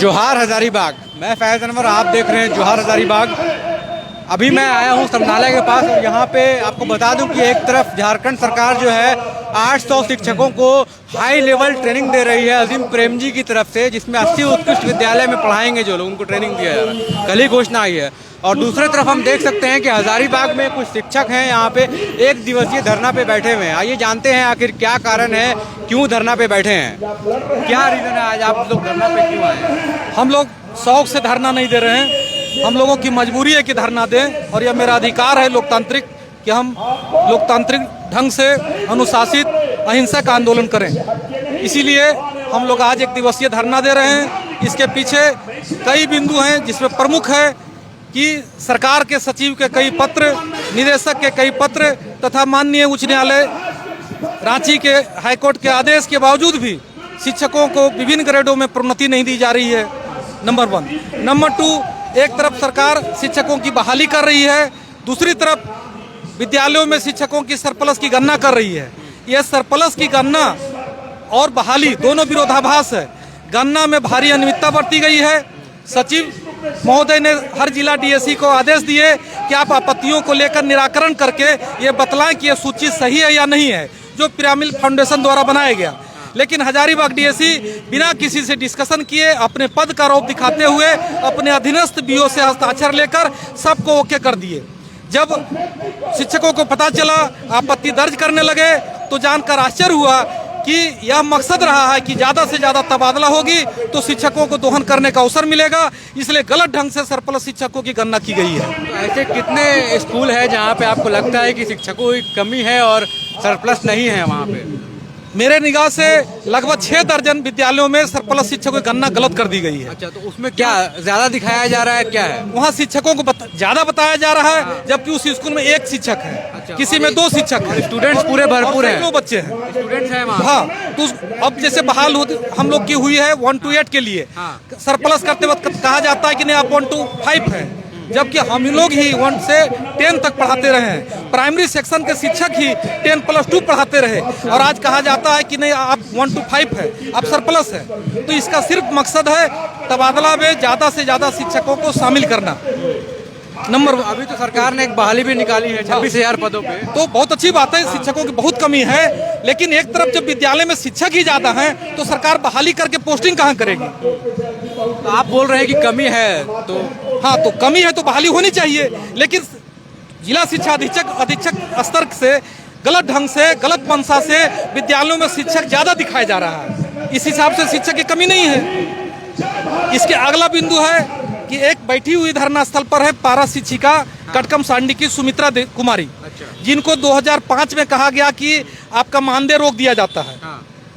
जोहार हजारीबाग। मैं फैज़ अनवर, आप देख रहे हैं जोहार हजारीबाग। अभी मैं आया हूं संग्रहालय के पास और यहाँ पे आपको बता दूं कि एक तरफ झारखंड सरकार जो है 800 शिक्षकों को हाई लेवल ट्रेनिंग दे रही है अजीम प्रेमजी की तरफ से, जिसमें 80 उत्कृष्ट विद्यालय में पढ़ाएंगे जो लोग, उनको ट्रेनिंग दिया जा रहा है। कल ही घोषणा आई है। और दूसरी तरफ हम देख सकते हैं कि हजारीबाग में कुछ शिक्षक हैं यहाँ पे एक दिवसीय धरना पे बैठे हुए हैं। आइए जानते हैं आखिर क्या कारण है, क्यों धरना पे बैठे हैं, क्या रीजन है आज आप लोग धरना पे क्यों आए हैं? हम लोग शौक से धरना नहीं दे रहे हैं, हम लोगों की मजबूरी है कि धरना दें, और यह मेरा अधिकार है लोकतांत्रिक कि हम लोकतांत्रिक ढंग से अनुशासित अहिंसक आंदोलन करें। इसीलिए हम लोग आज एक दिवसीय धरना दे रहे हैं। इसके पीछे कई बिंदु हैं, जिसमें प्रमुख है कि सरकार के सचिव के कई पत्र, निदेशक के कई पत्र तथा माननीय उच्च न्यायालय रांची के हाईकोर्ट के आदेश के बावजूद भी शिक्षकों को विभिन्न ग्रेडों में प्रोन्नति नहीं दी जा रही है, नंबर 1। नंबर 2, एक तरफ सरकार शिक्षकों की बहाली कर रही है, दूसरी तरफ विद्यालयों में शिक्षकों की सरप्लस की गणना कर रही है। यह सरप्लस की गणना और बहाली दोनों विरोधाभास है। गणना में भारी अनियमितता बरती गई है। सचिव महोदय ने हर जिला डीएससी को आदेश दिए कि आप आपत्तियों को लेकर निराकरण करके ये बतलाएं कि यह सूची सही है या नहीं है, जो पिरामिड फाउंडेशन द्वारा बनाया गया। लेकिन हजारीबाग डीएससी बिना किसी से डिस्कशन किए अपने पद का रौब दिखाते हुए अपने अधीनस्थ बीओ से हस्ताक्षर लेकर सबको ओके कर दिए। जब शिक्षकों को पता चला, आपत्ति दर्ज करने लगे, तो जानकर आश्चर्य हुआ कि यह मकसद रहा है कि ज़्यादा से ज़्यादा तबादला होगी तो शिक्षकों को दोहन करने का अवसर मिलेगा, इसलिए गलत ढंग से सरप्लस शिक्षकों की गणना की गई है। तो ऐसे कितने स्कूल है जहाँ पे आपको लगता है कि शिक्षकों की कमी है और सरप्लस नहीं है वहाँ पे? मेरे निगाह से लगभग 6 दर्जन विद्यालयों में सरप्लस शिक्षकों की गणना गलत कर दी गई है। अच्छा, तो उसमें क्या ज्यादा दिखाया जा रहा है, क्या है? वहाँ शिक्षकों को ज्यादा बताया जा रहा है, जबकि उस स्कूल में 1 शिक्षक है। अच्छा, किसी में 2 शिक्षक हैं। स्टूडेंट्स पूरे भरपूर हैं, 2 बच्चे हैं, स्टूडेंट्स हैं वहाँ। हाँ, तो अब जैसे बहाल हम लोग की हुई है 1 to 8 के लिए, सरप्लस करते वक्त कहा जाता है कि नहीं आप 1 to 5 है, जबकि हम लोग ही 1 से 10 तक पढ़ाते रहे हैं। प्राइमरी सेक्शन के शिक्षक ही 10+2 पढ़ाते रहे, और आज कहा जाता है कि नहीं आप 1 to 5 है, आप सरप्लस है। तो इसका सिर्फ मकसद है तबादला में ज़्यादा से ज़्यादा शिक्षकों को शामिल करना। नंबर अभी तो सरकार ने एक बहाली भी निकाली है 26,000 पदों पे, तो बहुत अच्छी बात है, शिक्षकों की बहुत कमी है। लेकिन एक तरफ जब विद्यालय में शिक्षक ही ज़्यादा हैं तो सरकार बहाली करके पोस्टिंग कहाँ करेगी? तो आप बोल रहे हैं कि कमी है, तो हाँ, तो कमी है तो बहाली होनी चाहिए। लेकिन जिला शिक्षा अधीक्षक स्तर से गलत ढंग से, गलत मंशा से विद्यालयों में शिक्षक ज़्यादा दिखाया जा रहा है। इस हिसाब से शिक्षक की कमी नहीं है। इसके अगला बिंदु है कि एक बैठी हुई धरना स्थल पर है पारा शिक्षिका कटकम सांडी की सुमित्रा कुमारी, जिनको 2005 में कहा गया कि आपका मानदेय रोक दिया जाता है।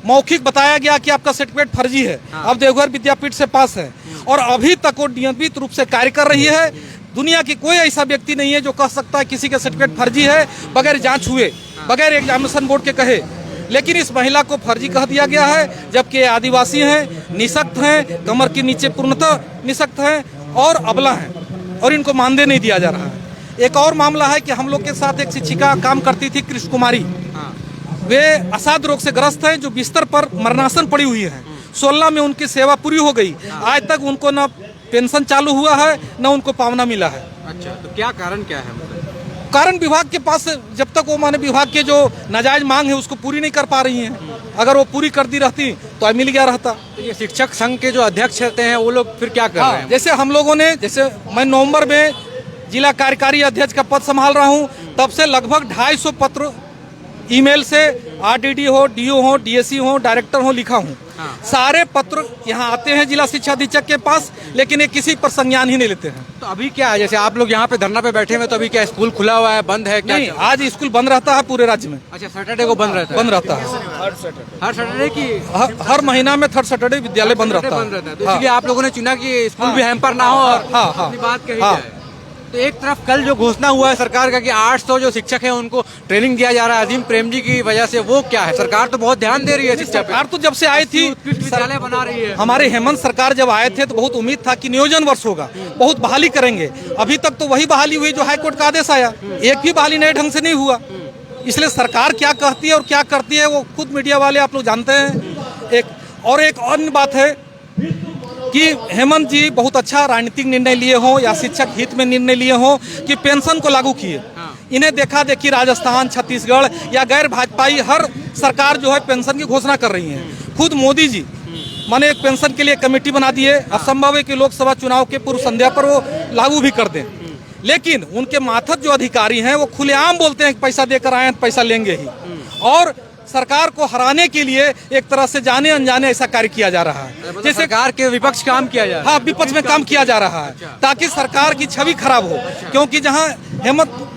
मौखिक बताया गया कि आपका सर्टिफिकेट फर्जी है। अब देवघर विद्यापीठ से पास है और अभी तक वो नियमित रूप से कार्य कर रही है। दुनिया की कोई ऐसा व्यक्ति नहीं है जो कह सकता है किसी का सर्टिफिकेट फर्जी है बगैर जांच हुए, बगैर एग्जामिनेशन बोर्ड के कहे। लेकिन इस महिला को फर्जी कह दिया गया है, जबकि आदिवासी हैं, निशक्त हैं, कमर के नीचे पूर्णतः निशक्त हैं और अबला हैं, और इनको मानदेय नहीं दिया जा रहा है। एक और मामला है कि हम लोग के साथ एक शिक्षिका काम करती थी, कृष्ण कुमारी। वे असाध रोग से ग्रस्त हैं, जो बिस्तर पर मरणासन पड़ी हुई हैं। 16 में उनकी सेवा पूरी हो गई, आज तक उनको न पेंशन चालू हुआ है न उनको पावना मिला है। अच्छा, तो क्या कारण क्या है? कारण विभाग के पास, जब तक वो माने विभाग के जो नाजायज मांग है उसको पूरी नहीं कर पा रही हैं। अगर वो पूरी कर दी रहती तो मिल गया रहता। तो ये शिक्षक संघ के जो अध्यक्ष रहते हैं वो लोग फिर क्या कर रहे हैं? जैसे हम लोगों ने, जैसे मैं नवंबर में जिला कार्यकारी अध्यक्ष का पद संभाल रहा हूँ, तब से लगभग 250 पत्र ईमेल से आरडीडी हो, डीओ हो, डीएससी हो, डायरेक्टर हो लिखा हूँ। सारे पत्र यहाँ आते हैं जिला शिक्षा अधीक्षक के पास, लेकिन ये किसी पर संज्ञान ही नहीं लेते हैं। तो अभी क्या है, जैसे आप लोग यहाँ पे धरना पे बैठे हुए, तो अभी क्या स्कूल खुला हुआ है, बंद है क्या? नहीं, आज स्कूल बंद रहता है पूरे राज्य में। अच्छा, सैटरडे को बंद रहता है? बंद रहता है हर सैटरडे की, हर महीना में 3rd सैटरडे विद्यालय बंद रहता है। तो इसलिए आप लोगों ने चुना कि स्कूल भी हैम्पर ना हो और अपनी बात कही जाए। तो एक तरफ कल जो घोषणा हुआ है सरकार का कि 800 जो शिक्षक हैं उनको ट्रेनिंग दिया जा रहा है अजीम प्रेमजी की वजह से, वो क्या है? सरकार तो बहुत ध्यान दे रही है शिक्षा पे। सरकार तो जब से आई थी विद्यालय बना रही है। हमारे हेमंत सरकार जब आए थे तो बहुत उम्मीद था कि नियोजन वर्ष होगा, बहुत बहाली करेंगे। अभी तक तो वही बहाली हुई जो हाईकोर्ट का आदेश आया, एक भी बहाली नए ढंग से नहीं हुआ। इसलिए सरकार क्या कहती है और क्या करती है वो खुद मीडिया वाले आप लोग जानते हैं। एक और एक अन्य बात है कि हेमंत जी बहुत अच्छा राजनीतिक निर्णय लिए हों या शिक्षक हित में निर्णय लिए हों कि पेंशन को लागू किए। इन्हें देखा देखी राजस्थान, छत्तीसगढ़ या गैर भाजपाई हर सरकार जो है पेंशन की घोषणा कर रही है। खुद मोदी जी माने एक पेंशन के लिए कमेटी बना दिए। अब संभव है कि लोकसभा चुनाव के पूर्व संध्या पर वो लागू भी कर दें, लेकिन उनके माथत जो अधिकारी हैं वो खुलेआम बोलते हैं कि पैसा देकर आए तो पैसा लेंगे ही, और सरकार को हराने के लिए एक तरह से जाने अनजाने ऐसा कार्य किया जा रहा है, जैसे सरकार के विपक्ष काम किया जा रहा है। हाँ, विपक्ष में काम किया जा रहा है ताकि सरकार की छवि खराब हो। क्योंकि जहाँ हेमंत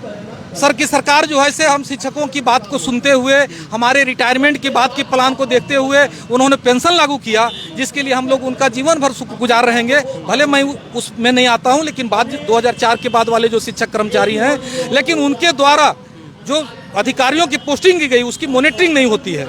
सर की सरकार जो है से हम शिक्षकों की बात को सुनते हुए, हमारे रिटायरमेंट की बात के प्लान को देखते हुए उन्होंने पेंशन लागू किया, जिसके लिए हम लोग उनका जीवन भर सुख गुजार रहेंगे। भले मैं उसमें नहीं आता हूं, लेकिन बाद 2004 के बाद वाले जो शिक्षक कर्मचारी हैं, लेकिन उनके द्वारा जो अधिकारियों की पोस्टिंग की गई उसकी मॉनिटरिंग नहीं होती है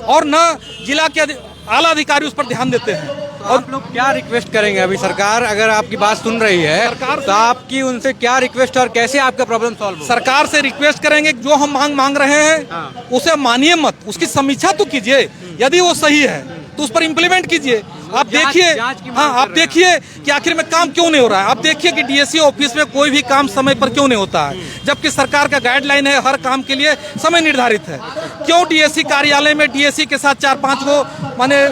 और न जिला के आला अधिकारी उस पर ध्यान देते हैं। और आप लोग क्या रिक्वेस्ट करेंगे? अभी सरकार अगर आपकी बात सुन रही है तो आपकी उनसे क्या रिक्वेस्ट और कैसे आपका प्रॉब्लम सॉल्व होगा? सरकार से रिक्वेस्ट करेंगे जो हम मांग रहे हैं उसे मानिए मत, उसकी समीक्षा तो कीजिए। यदि वो सही है तो उस पर इम्प्लीमेंट कीजिए। आप देखिए, हाँ, आप देखिए कि आखिर में काम क्यों नहीं हो रहा है। आप देखिए कि डीएससी ऑफिस में कोई भी काम समय पर क्यों नहीं होता है, जबकि सरकार का गाइडलाइन है हर काम के लिए समय निर्धारित है। क्यों डीएससी कार्यालय में डीएससी के साथ 4-5 गो माने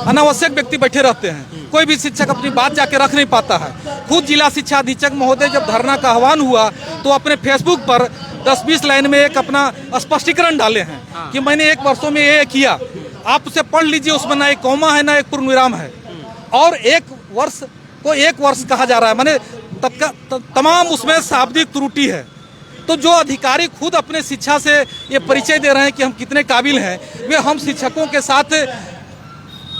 अनावश्यक व्यक्ति बैठे रहते हैं, कोई भी शिक्षक अपनी बात जाके रख नहीं पाता है। खुद जिला शिक्षा अधीक्षक महोदय जब धरना का आह्वान हुआ तो अपने फेसबुक पर 10-20 लाइन में एक अपना स्पष्टीकरण डाले हैं कि मैंने 1 वर्षों में ये किया। आप उसे पढ़ लीजिए, उसमें ना एक कॉमा है ना एक पूर्ण विराम है, और 1 वर्ष को 1 वर्ष कहा जा रहा है, माने तमाम उसमें शाब्दिक त्रुटि है। तो जो अधिकारी खुद अपने शिक्षा से ये परिचय दे रहे हैं कि हम कितने काबिल हैं, वे हम शिक्षकों के साथ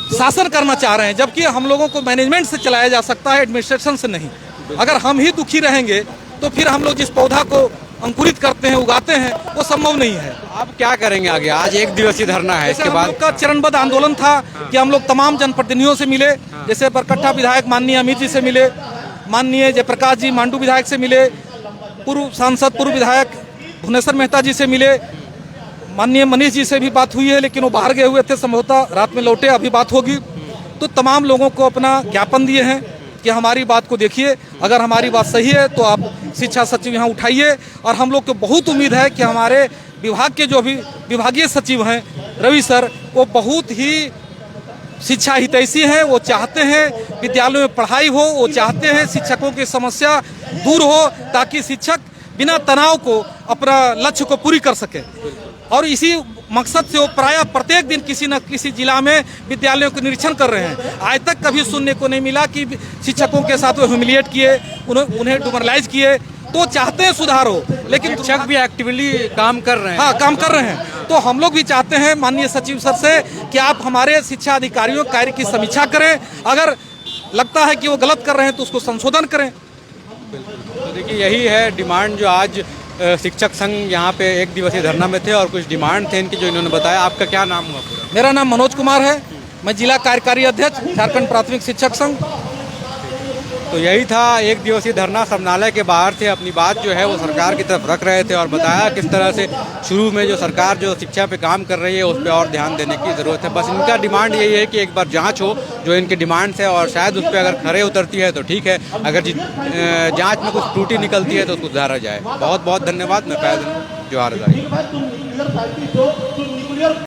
शासन करना चाह रहे हैं, जबकि हम लोगों को मैनेजमेंट से चलाया जा सकता है, एडमिनिस्ट्रेशन से नहीं। अगर हम ही दुखी रहेंगे तो फिर हम लोग जिस पौधा को अंकुरित करते हैं, उगाते हैं, वो संभव नहीं है। आप क्या करेंगे आगे? आज 1 दिवसीय धरना है, इसके बाद का चरणबद्ध आंदोलन था कि हम लोग तमाम जनप्रतिनिधियों से मिले, जैसे बरकट्ठा विधायक माननीय अमित जी से मिले, माननीय जयप्रकाश जी मांडू विधायक से मिले, पूर्व सांसद पूर्व विधायक भुवनेश्वर मेहता जी से मिले, माननीय मनीष जी से भी बात हुई है, लेकिन वो बाहर गए हुए थे, संभवतः रात में लौटे, अभी बात होगी। तो तमाम लोगों को अपना ज्ञापन दिए हैं कि हमारी बात को देखिए, अगर हमारी बात सही है तो आप शिक्षा सचिव यहाँ उठाइए। और हम लोग को बहुत उम्मीद है कि हमारे विभाग के जो भी विभागीय सचिव हैं रवि सर, वो बहुत ही शिक्षा हितैषी हैं। वो चाहते हैं विद्यालयों में पढ़ाई हो, वो चाहते हैं शिक्षकों की समस्या दूर हो, ताकि शिक्षक बिना तनाव को अपना लक्ष्य को पूरी कर सके। और इसी मकसद से वो प्रायः प्रत्येक दिन किसी न किसी जिला में विद्यालयों का निरीक्षण कर रहे हैं। आज तक कभी सुनने को नहीं मिला कि शिक्षकों के साथ वो ह्यूमिलिएट किए, उन्हें डिमोरलाइज किए। तो चाहते हैं सुधार हो, लेकिन शिक्षक भी एक्टिवली काम कर रहे हैं। हाँ, काम कर रहे हैं। तो हम लोग भी चाहते हैं माननीय सचिव सर से कि आप हमारे शिक्षा अधिकारियों कार्य की समीक्षा करें, अगर लगता है कि वो गलत कर रहे हैं तो उसको संशोधन करें। तो देखिए, यही है डिमांड जो आज शिक्षक संघ यहाँ पे 1 दिवसीय धरना में थे, और कुछ डिमांड थे इनकी जो इन्होंने बताया। आपका क्या नाम हुआ पूरा? मेरा नाम मनोज कुमार है, मैं जिला कार्यकारी अध्यक्ष झारखंड प्राथमिक शिक्षक संघ। तो यही था 1 दिवसीय धरना। समनालय के बाहर से अपनी बात जो है वो सरकार की तरफ रख रहे थे और बताया किस तरह से शुरू में जो सरकार जो शिक्षा पे काम कर रही है उस पर और ध्यान देने की ज़रूरत है। बस इनका डिमांड यही है कि एक बार जांच हो जो इनकी डिमांड्स है, और शायद उस पर अगर खरे उतरती है तो ठीक है, अगर जांच में कुछ त्रुटि निकलती है तो उसको सुधारा जाए। बहुत बहुत धन्यवाद। मैं फैज़ जोहार हज़ारी।